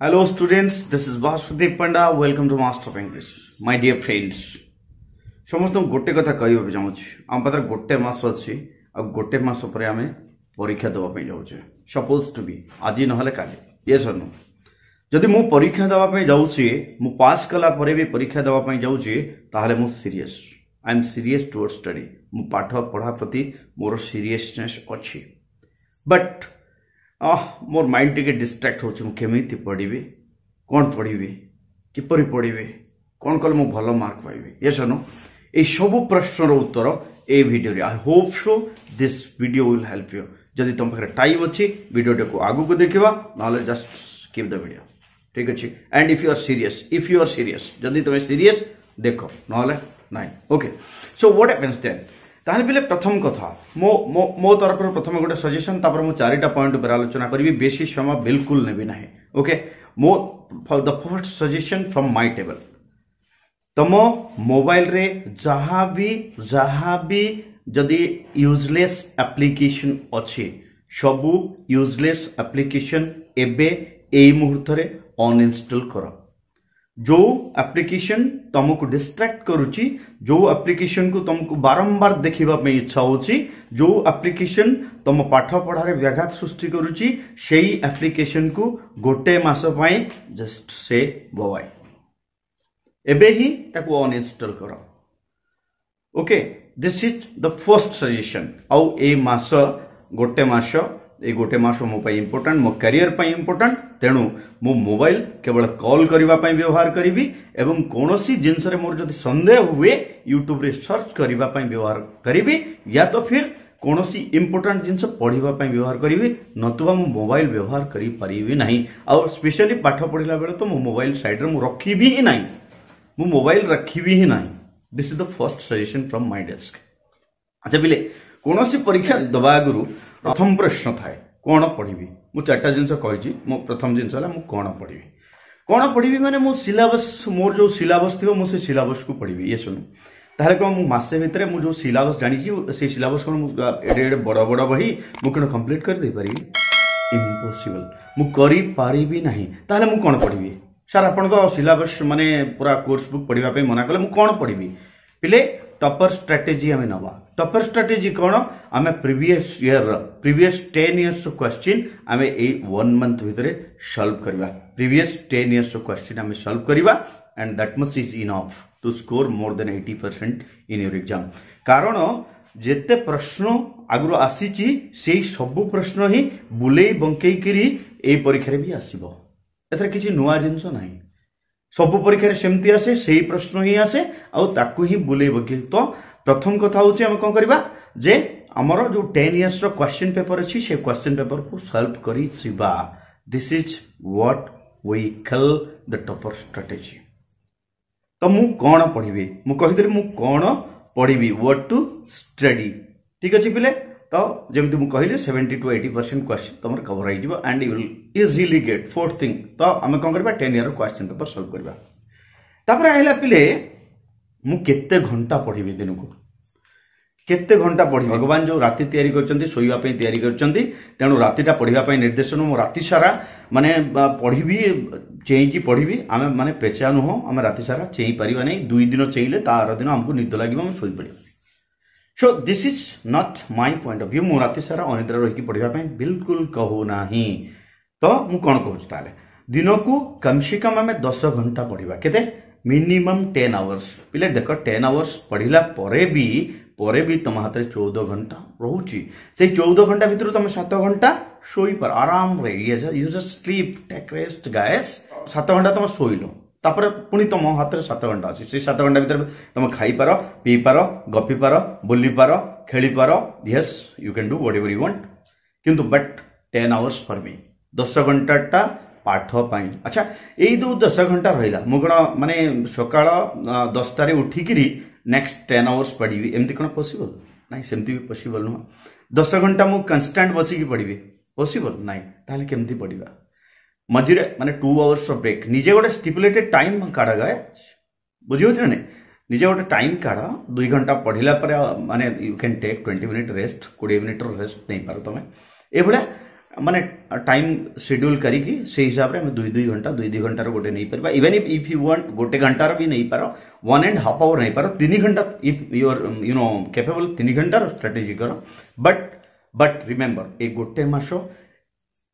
Hello students, this is Vasudev Panda. Welcome to Master of English. My dear friends, समस्त गोटे कथा कहबा चाहूँगी आम पाखे गोटे मास अच्छी आ गोटे मास पर आम परीक्षा देवाई जाऊे सपोज टू बी आज ना काली ये नो जदि मु परीक्षा देवाई जाऊँगी मु पास कला परे भी परीक्षा देवाई जाऊँगी ताहले मु serious I am serious towards study मु पाठ पढ़ा प्रति मोर सीरियसनेस अच्छी बट मोर माइंड टिके डिस्ट्रैक्ट होची मु केमिति पढ़िबे कोन पढ़िबे किपरि पढ़िबे कोन कल मु भलो मार्क पाइबे यस नो ए सब प्रश्नर उत्तर ए वीडियो रे I hope so this video will help you जदि तुम पाखे टाइम अच्छी वीडियो को आगु को देखिबा नाले जस्ट कीप द वीडियो ठीक अछि and if you are serious जदि तुम सीरियस देखो नाले नाही okay so what happens then ताहले पिले प्रथम कथा मो मो मो तरफ प्रथम गोटे सजेशन तापर मु चारिटा पॉइंट ऊपर आलोचना करी बेसी समय बिल्कुल नेबी नाही ओके मो the first suggestion from my table तम मोबाइल रे जहाँ भी जदि यूजलेस एप्लिकेशन अच्छी सबू यूजलेस एप्लिकेशन एबे एई मुहूर्त रे अनइंस्टॉल करो जो एप्लिकेशन तुमको डिस्ट्रैक्ट करुची जो एप्लिकेशन को तुमको बारंबार देखिबा पे इच्छा होची जो एप्लिकेशन तुम पाठ पढ़ारे व्याघात सृष्टि करुची सेही एप्लिकेशन को गोटे मास पई जस्ट से बाय एबे ही ताको अनइंस्टॉल करो okay this is the first suggestion आउ ए मास गोटे मास ए गोटे मास मो पाई इंपोर्टेंट मो करियर पाई इंपोर्टेंट तेणु मो मोबाइल केवल कॉल करबा पाई व्यवहार करिवि एवं कोनोसी जिंस रे मोर जदि संदेह हुए यूट्यूब रे सर्च करबा पाई व्यवहार करिवि या तो फिर कोनोसी इंपोर्टेंट जिंस पढ़िबा पाई व्यवहार करिवि नतुबा मो मोबाइल व्यवहार करि परिवि नाही और स्पेशली पाठ पढ़िला बेले तो मो मोबाइल साइड रे मो रखिबि ही नाही मो मोबाइल रखिबि ही नाही this is the first suggestion from my desk अच्छा बिले कोनोसी परीक्षा दबा गुरु प्रथम प्रश्न थाए कौन पढ़ी मु चार्टा जिनस कही मो प्रथम जिनस है मु कौन पढ़ी माने मो सिलेबस मोर जो सिलेबस थी मो से सिलेबस को पढ़ी ये सुन ताहले कौन मु मासे भितर मु जो सिलेबस जानी से सिलेबस कौन एडे एडे बड़ बड़ बही मु कौन कंप्लीट कर दे पारि इम्पॉसिबल मु करि पारिबि नाही ताहले मु कौन पढ़ी सर आपण तो सिलेबस माने पूरा कोर्स बुक पढ़िबा पे मना कले मु कौन पढ़ी पिले टॉपर स्ट्रेटेजी आमे नबा टॉपर स्ट्रेटेजी कौन आम प्रीवियस 10 इयर्स क्वेश्चन आम ए 1 मंथ भितर सॉल्व करबा प्रीवियस 10 इयर्स क्वेश्चन आम सॉल्व करबा and that much is enough to score more than 80% in your exam कारण जेते प्रश्न आगु आसीची सेही सब प्रश्न ही बुलेई बंकेई करी ए परीक्षा रे भी आसीबो एथरा किछि नुवा जिंस नाही सब परीक्षा सेमती आसे से प्रश्न ही आसे आउ ताकू ही बुले बगे तो प्रथम कथा होची हम कोन करबा जे हमर जो 10 इयर्स रो क्वेश्चन पेपर अछि से क्वेश्चन पेपर को सॉल्व करी सिबा this is what we call the topper strategy तो मु कोन पढिबे मु कहि मु कोन पढिबी व्हाट टू स्टडी ठीक अछि पिले तो जेमति मु कहिले 70 to 80% क्वेश्चन तमर कवर आइ जिवो and you will easily get fourth thing तो हम कोन करबा 10 इयर क्वेश्चन पेपर सॉल्व करबा तापर आइला पिले मु केते घंटा पढिबी दिन को केते घंटा पढी भगवान जो राति तयारी करचंती सोइबा पे तयारी करचंती तेनु रातिटा पढिबा पे निर्देशन मु राति सारा माने पढिबी चेई की पढिबी आमे माने पेचा न हो आमे राति सारा चेई परिबा नै दुई दिन चेइले तार दिन हमको निद लागिबा हम सोइ पड़ी सो this is not my point of view मु राति सारा अनिद्रा रही की पढिबा पे बिल्कुल कहू नाही तो मु कोन कहूछ ताले दिन को कम से कम आमे 10 घंटा पढिबा केते मिनिमम 10 आवर्स पिले देखो 10 आवर्स पढ़िला परे भी तुम हाथ 14 घंटा रोची से 14 घंटा भीतर तुम 7 घंटा सोई पर आराम रे you just sleep take rest guys 7 घंटा तुम सोइलो तापर पुनी तुम हाथ 7 घंटा अछि से 7 घंटा भीतर तुम खाई पारो पी पारो गपी पारो बोली पारो खेली पारो yes you can do whatever you want किंतु बट 10 आवर्स फॉर मी 10 घंटा पाठ पाई अच्छा यही जो 10 घंटा रहा मुझे माने सकाल 10 टारे उठिकी नेक्स्ट 10 आवर्स पढ़ी एमती कौन पॉसिबल नहीं सेमती भी पॉसिबल नुह 10 घंटा मु कंस्टांट बसिकी पढ़ी पॉसिबल नहीं ताहले केमती पढ़ा मझे माने 2 आवर्स ब्रेक निजे गोटे स्टिपुलेटेड टाइम काढ़ गाए बुझे ना निजे गोटे टाइम काढ़ 2 घंटा पढ़ला माने you can take 20 minute rest 20 minute rest नहीं पार तुम ए माने टाइम शेड्यूल करिकी से हिसाब रे हम 2 घंटा 2 घंटा रो गोटे नहीं परबा इवन इफ यू वांट गोटे घंटा रो भी नहीं पारो 1.5 आवर नहीं पारो 3 घंटा if you are you know capable 3 घंटा रो स्ट्रेटेजी करो बट रिमेंबर ए गोटे मास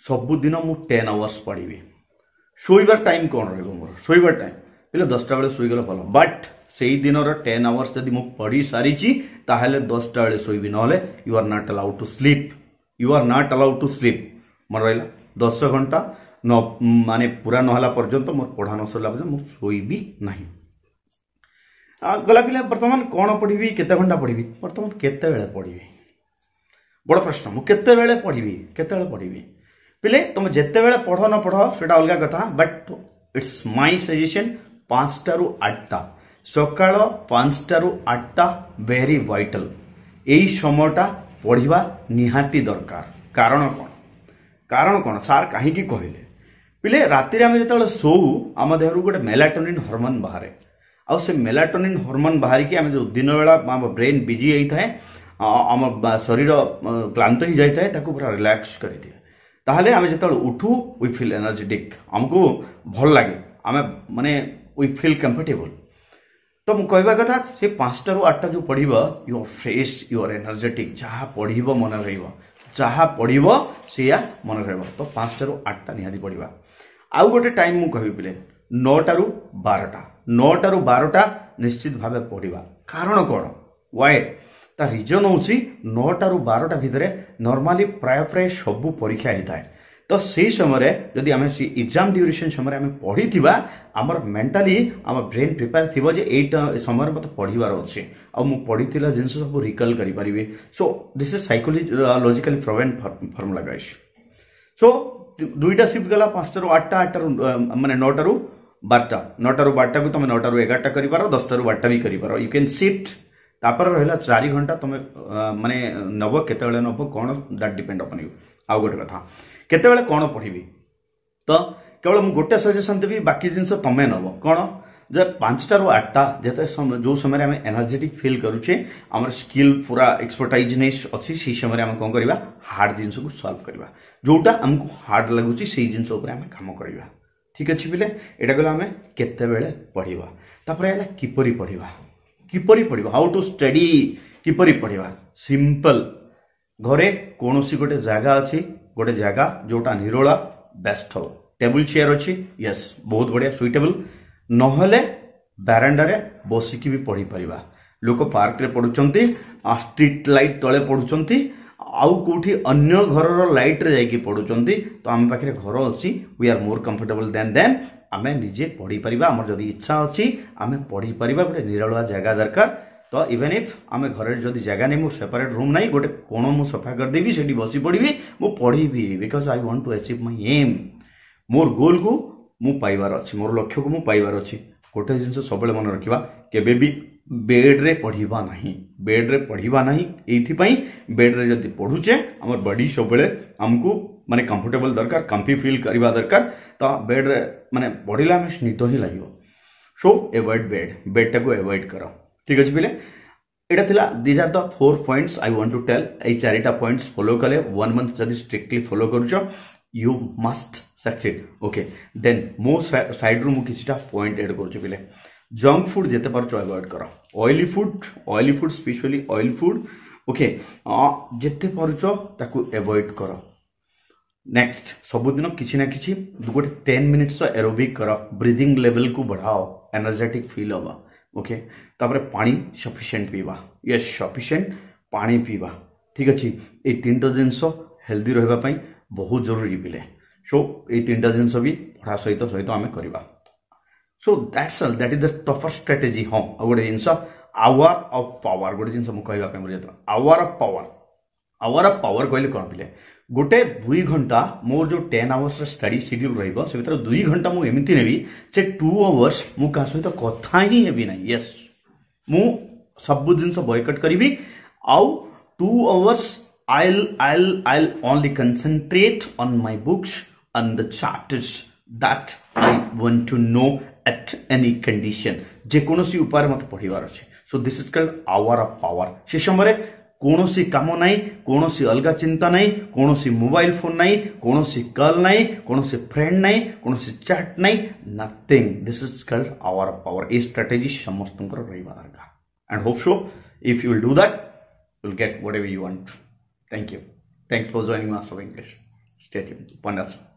सबु दिन मु 10 आवर्स पढ़ी शोइबार टाइम कौन रहबो मोर शोइबार टाइम पहले 10टा बेले शोइ गलो भलो बट सेई दिन रो 10 आवर्स जदी मु पढ़ी सारी छी ताहले 10टा बेले शोइबी नले you are not allowed to sleep you are not allowed to sleep मन रहा 10 घंटा न माने पूरा नहला पर्यंत मोर पढ़ा न सरला पर्यंत मु शोइबी नहीं गला पिला वर्तमान कौन पढ़ी केते घंटा पढ़ी वर्तमान केते बेले पढ़ी बड़ प्रश्न मु केते बेले पढ़ी पिले तुम जेते बेले पढ़ न पढ़ सेटा अलगा कथा बट इट्स माय सजेशन 5टा रु 8टा सकाळ 5टा रु 8टा वेरी वाइटल एई समयटा पढ़िबा निहाती दरकार कारण कौन सार कहीं कहले पिले राति आम जो शो आम देह गोटे मेलाटोनिन हार्मोन बाहर आउ से मेलाटोनिन हार्मोन बाहर की आम जो दिन बेला आम ब्रेन बिजी होता है आम शरीर क्लांत हो जाए पूरा रिलैक्स कर दिए ताहले आम जो उठू वी फील एनर्जेटिक आमको भल लगे आम माने वी फील कंफर्टेबल तो मु कहवा कथा से 5टा रु 8टा जो पढ़िबो you are fresh you are energetic जहाँ पढ़िबो मन रहइबो जहाँ पढ़िबो सेया मन रहइबो तो 5टा रु 8टा निहाती पढ़िबा आउ गोटे टाइम मु कहबी पिले 9टा रु 12टा निश्चित भावे पढ़िबा कारण कोन व्हाई ता रीजन होची 9टा रु 12टा भितरे नॉर्मली प्राय सब परीक्षा होता है तो से समय जदि आम एग्जाम ड्यूरेशन समय आम पढ़ी आमर मेंटाली आम ब्रेन प्रिपेयर थी जे एटा समय मत पढ़ार अच्छे आ मु पढ़ी जिनस सब रिकल करि परिबे so this is psychologically proven formula guys so 2टा शिफ्ट गला 5टा रु 8टा माने 9टा रु 12टा को तुम 9टा रु 11टा करि पारो 10टा रु 12टा भी करि पारो यू कैन शिफ्ट तापर रहला 4 घंटा तुम माने नब केते बेले नब कोन दैट डिपेंड अपॉन यू आ गोटे कथा केते बेले कोन पढ़िबी तो केवल मु गोटे सजेशन देबी बाकी जिंस तमे नब कोन जे 5टा रु 8टा जेते जो समय हम एनर्जेटिक फील करूचे हमर स्किल पूरा एक्सपर्टाइजनेस अछि सी समय हम कोन करबा हार्ड जिंस को सॉल्व करबा जोटा हमको हार्ड लागुची सी जिंस ऊपर हम काम करबा ठीक अछि बिले एटा गला हम केते बेले पढ़िबा तापर एला किपरि पढ़िबा हाउ टू स्टडी किपरि पढ़िबा सिंपल घरे कोनोसी गोटे जागा अछि गोटे जगह जोटा निरोला बेस्ट हो टेबल चेयर अच्छी यस बहुत बढ़िया सुइटेबल नहले बारांडा रे बसिकी भी पढ़ी परिबा लोक पार्क रे पढुचंती स्ट्रीट लाइट तले पढुचंती आउ कोठी अन्य घरर लाइट रे जाइकी पढुचंती तो आम पाखरे घर अछि we are more comfortable than आमे निजे पढ़ी परिबा हमर जदी इच्छा अछि आमे पढ़ी परिबा गोटे निरोला जगह दरकार तो इवन इफ आम घर जदि जगह नहीं मुझे सेपरेट रूम नहीं गोटे कोण मु सफा करदेवी से बसी पढ़ी मु पढ़ी because I want to achieve my aim मोर गोल को मु पाइबार अछि मोर लक्ष्य को मु पाइबार अछि गोटे जिंस सब मन रखिबा केबे भी बेड रे पढ़िबा नहीं एथि पई बेड रे जदि पढुचे हमर बॉडी सब हमको माने कंफर्टेबल दरकार कंफी फील करबा दरकार तो बेड रे माने पढ़िला में निद ही लागियो सो अवॉइड बेड टाको अवॉइड करो ठीक अच्छे पिले एटा थिला these are the 4 points I want to tell a 4टा पॉइंट्स फॉलो कले 1 मंथ जदि स्ट्रिक्टली फॉलो करूछो you must succeed okay then मो साइड रू मु किछटा पॉइंट ऐड करूछ पिले जंक फूड जेते पारछो अवॉइड करो oily food specially oil food okay जेते पारछो ताकू अवॉइड करो नेक्स्ट सबुदिन किछि ना किछि गोटे 10 मिनिट्स एरोबिक करो ब्रीदिंग लेवल को बढ़ाओ एनर्जेटिक फील होबा ओके तापर पानी सफिशिएंट पीवा यस सफिशिएंट पानी पीवा ठीक अच्छे ये 3टा जिनस हेल्दी रहबा पई बहुत जरूरी पिले सो ये 3टा जिनस भी पढ़ा सहित आम करवा so that is the tougher strategy हाँ गोटे जिनस आवर ऑफ पावर गोटे जिनस मुझे कहवाई आवर ऑफ पावर कहले कौन पिले गोटे 2 घंटा मोर जो 10 आवर्स स्टडी शेड्यूल रहिबो से भीतर 2 घंटा मु एमिति नेबी से 2 आवर्स मु का सहित कथा ही हेबी ना यस मु सब दिन से बॉयकट करिवि आउ 2 hours I'll only concentrate on my books and the chapters that I want to know at any condition जे कोनोसी उपाय मत पढ़िबार अछि सो this is called hour of power से समय କୌଣସି କାମ ନାହିଁ, କୌଣସି ଅଲଗା ଚିନ୍ତା ନାହିଁ, କୌଣସି ମୋବାଇଲ ଫୋନ ନାହିଁ, କୌଣସି କଲ୍ ନାହିଁ, କୌଣସି ଫ୍ରେଣ୍ଡ ନାହିଁ, କୌଣସି ଚାଟ୍ ନାହିଁ, nothing. This is called our power. এই ଷ୍ଟ୍ରାଟେଜି ସମସ୍ତଙ୍କର ରହିବା ଦରକାର। And hope so, if you will do that, you will get whatever you want. Thank you. Thanks for joining Master of English. Stay tuned. Wonderful.